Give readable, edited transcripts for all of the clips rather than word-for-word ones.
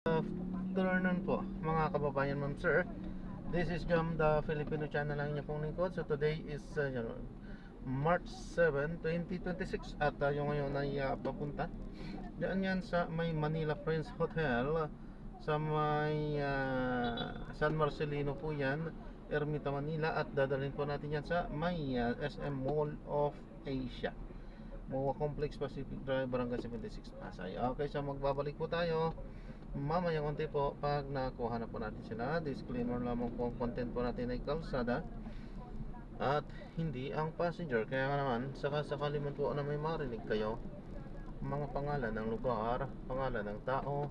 Afternoon po mga kababayan, ma'am sir. This is Jam, the Filipino channel lang niya pong lingkod. So today is March 7, 2026 at yung ngayon ay papunta diyan yan sa may Manila Prince Hotel sa may San Marcelino po yan, Ermita, Manila, at dadalhin po natin yan sa may SM Mall of Asia, MOA Complex, Pacific Drive, Barangay 76, Pasay. Okay, so magbabalik po tayo mamayang konti po pag nakuha na po natin sila. Disclaimer lamang po, ang content po natin ay kalsada at hindi ang passenger. Kaya nga naman, sakasakali man po na may marinig kayo mga pangalan ng lugar, pangalan ng tao,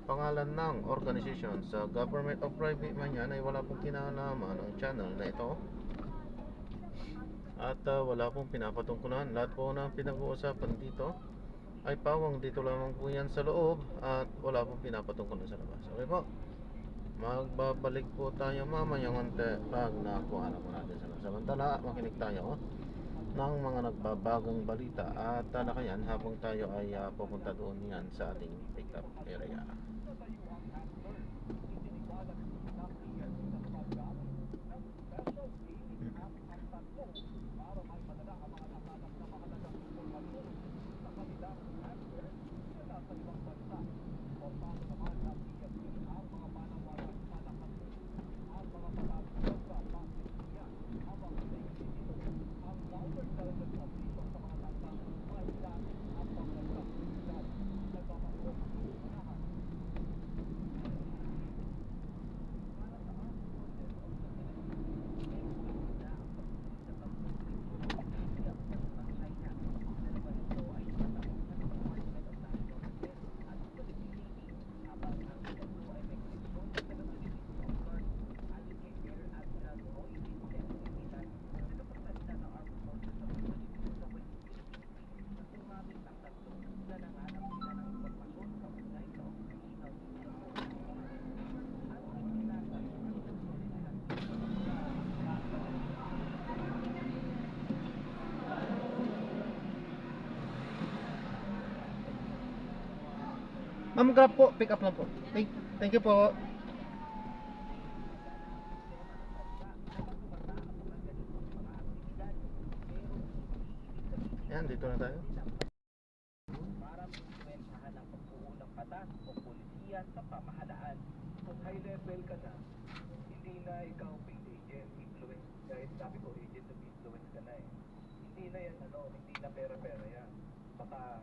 pangalan ng organization sa government o private man yan, ay wala pong kinalaman ng channel na ito. At wala pong pinapatungkulan. Lahat po ng pinag-uusapan dito ay pawang dito lamang po yan sa loob at wala pong pinapatungkulan sa labas. Okay po, magbabalik po tayo mamayang konti pag nakuha na po natin sila. Samantala, makinig tayo ng mga nagbabagong balita at talakayan habang tayo ay pupunta doon yan sa ating pick up area. Ma'am, grab po, pick up lang po. Thank you po. Yan, dito na tayo. Para maimplementahan ang pagbuo ng batas o polisiyan sa pamahalaan. Kung high level ka na, hindi na ikaw field agent, influence, dahil sabi ko, agent of influence ka na eh. Hindi na yan, hindi na pera-pera yan. Baka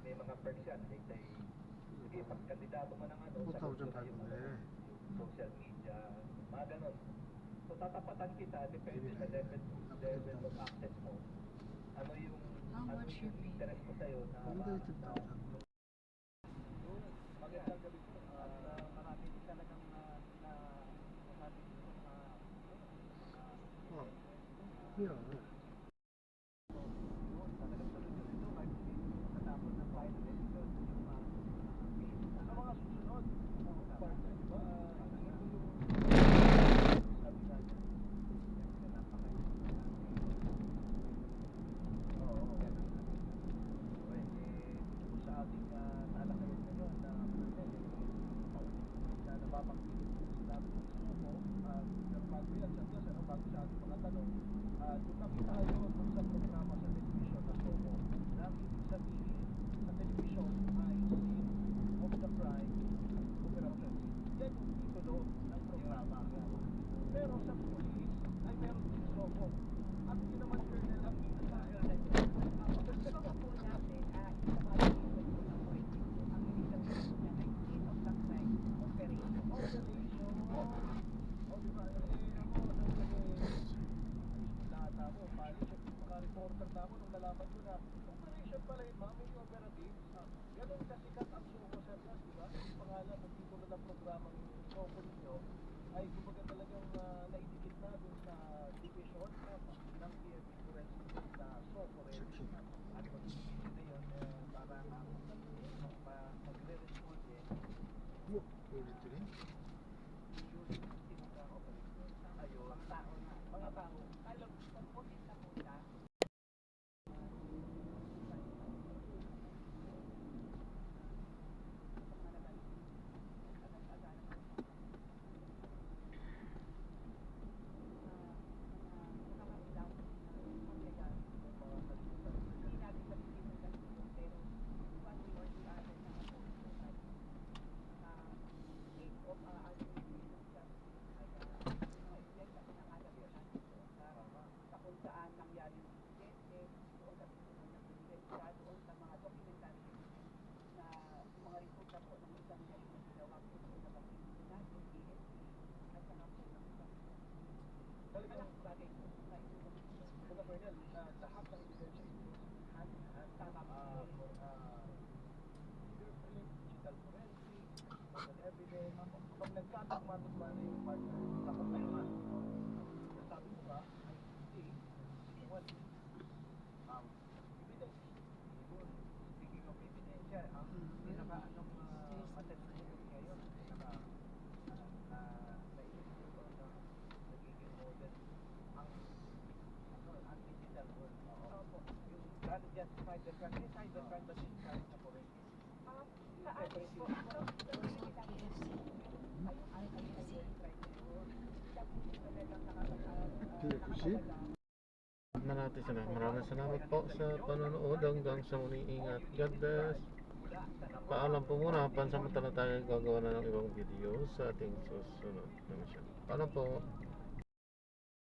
may mga perks yan, sige, pag kandidato mo ng sagot na yung social media, mga ganon. So tatapatan kita, depende sa level of access mo. Ano yung interest mo sa'yo na magandang gabi po. Marami talagang nasabi Yeah. matumba na yung partner sa problema. Sabi ko nga, ay hindi. Well, evidence. Yun, speaking of evidence, ang pinaka-anong matindi ngayon, naisip ko na nagiging modern ang digital world. Opo. Yung lalo dyan sa cybercrime, yung cybercrime ba din kahit na forensic? KFC? Na natin sila. Maraming salamat po sa panonood. Hanggang sa muling ingat. God bless. Paalam po muna. Pansamantala tayo gagawa na ng ibang video sa ating susunod na mission. Paalam po.